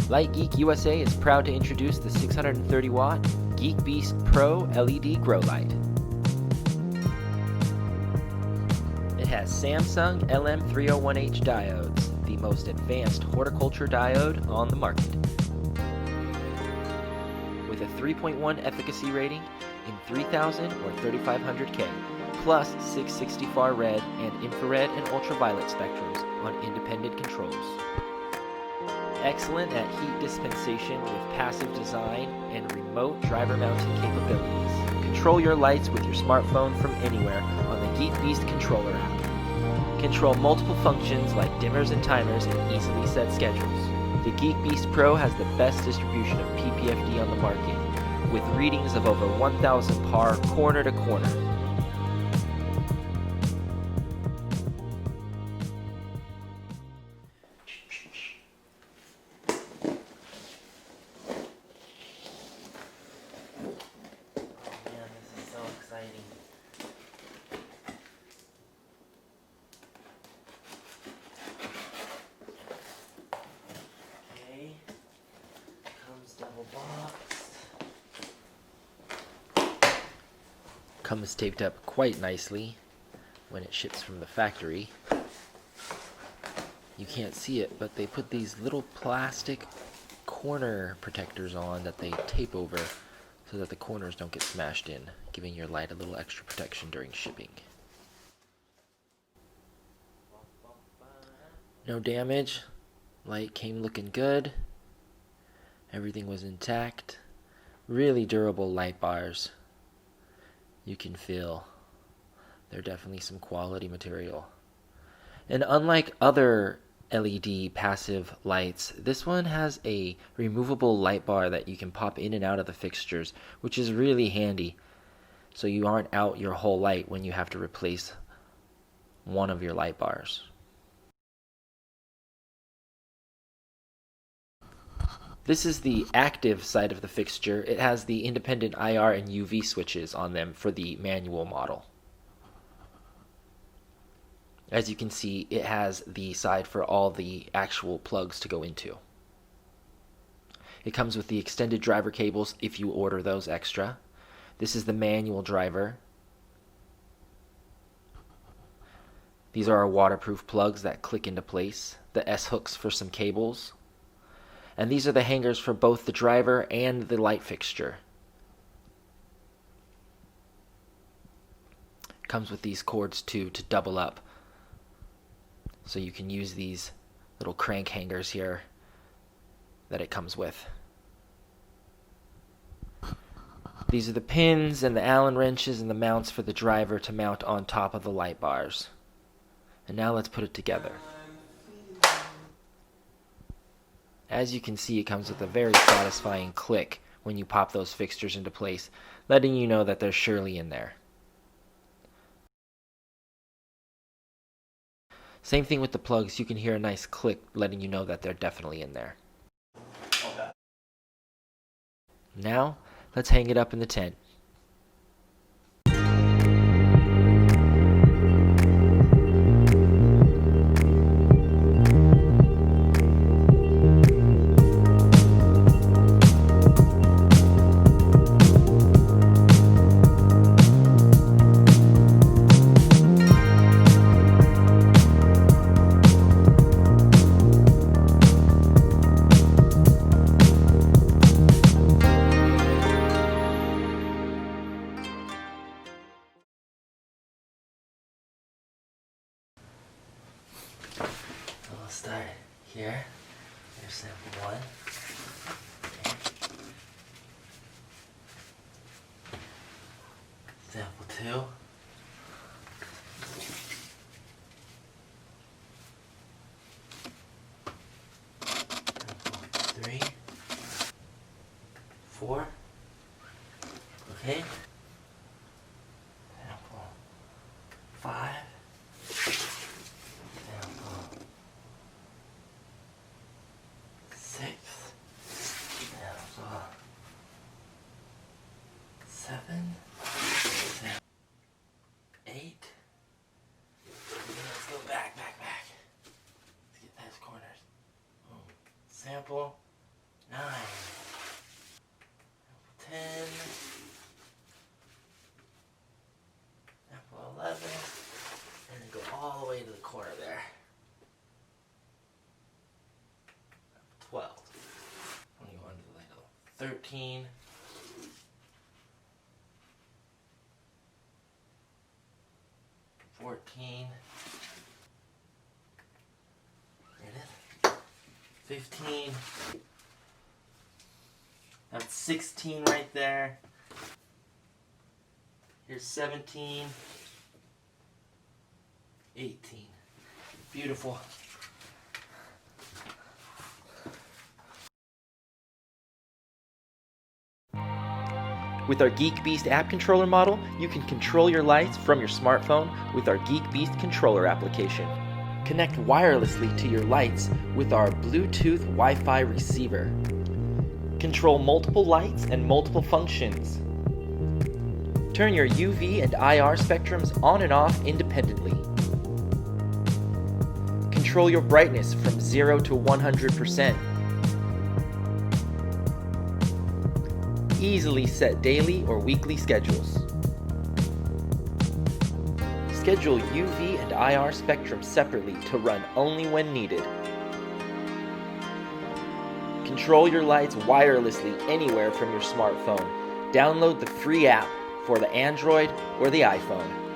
LightGeek USA is proud to introduce the 630 watt GeekBeast Pro LED grow light. It has Samsung LM301H diodes, the most advanced horticulture diode on the market. With a 3.1 efficacy rating in 3000 or 3500K, plus 660 far red and infrared and ultraviolet spectrums on independent controls. Excellent at heat dispensation with passive design and remote driver mounting capabilities. Control your lights with your smartphone from anywhere on the GeekBeast controller app. Control multiple functions like dimmers and timers and easily set schedules. The GeekBeast Pro has the best distribution of PPFD on the market, with readings of over 1000 par corner to corner. Double boxed. Comes taped up quite nicely when it ships from the factory. You can't see it, but they put these little plastic corner protectors on that they tape over so that the corners don't get smashed in, giving your light a little extra protection during shipping. No damage. Light came looking good. Everything was intact. Really durable light bars. You can feel they're definitely some quality material. And unlike other LED passive lights, this one has a removable light bar that you can pop in and out of the fixtures, which is really handy. So you aren't out your whole light when you have to replace one of your light bars. This is the active side of the fixture. It has the independent IR and UV switches on them for the manual model. As you can see, it has the side for all the actual plugs to go into. It comes with the extended driver cables if you order those extra. This is the manual driver. These are our waterproof plugs that click into place. The S-hooks for some cables. And these are the hangers for both the driver and the light fixture. Comes with these cords too to double up. So you can use these little crank hangers here that it comes with. These are the pins and the Allen wrenches and the mounts for the driver to mount on top of the light bars. And now let's put it together. As you can see, it comes with a very satisfying click when you pop those fixtures into place, letting you know that they're surely in there. Same thing with the plugs, you can hear a nice click letting you know that they're definitely in there. Okay. Now, let's hang it up in the tent. We'll start here. Here's sample 1. Okay. Sample 2. Sample 3. 4. Okay. Sample 5. Seven, 8. Let's go back. Let's get those corners. Sample all the way to the corner there. 12. I'm going to go under the light level. 13. 14. There it is. 15. That's 16 right there. Here's 17. 18. Beautiful. With our GeekBeast app controller model, you can control your lights from your smartphone with our GeekBeast controller application. Connect wirelessly to your lights with our Bluetooth Wi-Fi receiver. Control multiple lights and multiple functions. Turn your UV and IR spectrums on and off independently. Control your brightness from 0 to 100%. Easily set daily or weekly schedules. Schedule UV and IR spectrum separately to run only when needed. Control your lights wirelessly anywhere from your smartphone. Download the free app for the Android or the iPhone.